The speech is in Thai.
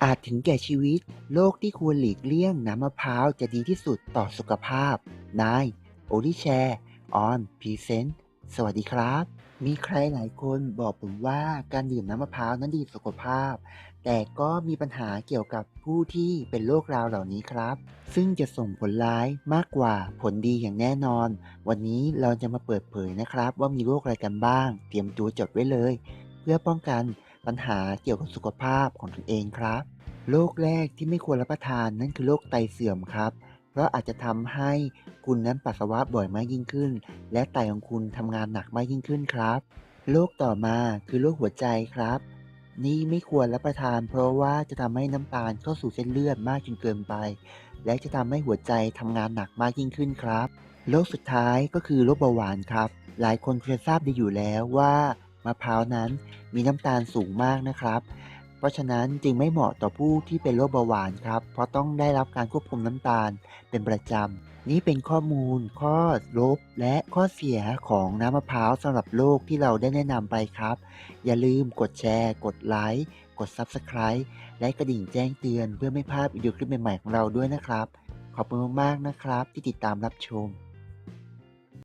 อาจถึงแก่ชีวิตโรคที่ควรหลีกเลี่ยงน้ำมะพร้าวจะดีที่สุดต่อสุขภาพนายโอลิแชร์ออนพรีเซนต์สวัสดีครับมีใครหลายคนบอกผมว่าการดื่มน้ำมะพร้าวนั้นดีต่อสุขภาพแต่ก็มีปัญหาเกี่ยวกับผู้ที่เป็นโรคราวเหล่านี้ครับซึ่งจะส่งผลร้ายมากกว่าผลดีอย่างแน่นอนวันนี้เราจะมาเปิดเผยนะครับว่ามีโรคอะไรกันบ้างเตรียมตัวจดไว้เลยเพื่อป้องกันปัญหาเกี่ยวกับสุขภาพของตนเองครับ โรคแรกที่ไม่ควรรับประทานนั่นคือโรคไตเสื่อมครับ เพราะอาจจะทำให้คุณนั้นปัสสาวะบ่อยมากยิ่งขึ้น และไตของคุณทำงานหนักมากยิ่งขึ้นครับ โรคต่อมาคือโรคหัวใจครับ นี่ไม่ควรรับประทานเพราะว่าจะทำให้น้ำตาลเข้าสู่เส้นเลือดมากจนเกินไป และจะทำให้หัวใจทำงานหนักมากยิ่งขึ้นครับ โรคสุดท้ายก็คือโรคเบาหวานครับ หลายคนคงจะทราบดีอยู่แล้วว่ามะพร้าวนั้นมีน้ำตาลสูงมากนะครับ เพราะฉะนั้นจึงไม่เหมาะต่อผู้ที่เป็นโรคเบาหวานครับ เพราะต้องได้รับการควบคุมน้ำตาลเป็นประจำ นี่เป็นข้อมูลข้อลบและข้อเสียของน้ำมะพร้าวสำหรับโลกที่เราได้แนะนำไปครับ อย่าลืมกดแชร์ กดไลค์ กด Subscribe และกระดิ่งแจ้งเตือนเพื่อไม่พลาดวิดีโอคลิปใหม่ๆของเราด้วยนะครับ ขอบคุณมากๆนะครับที่ติดตามรับชม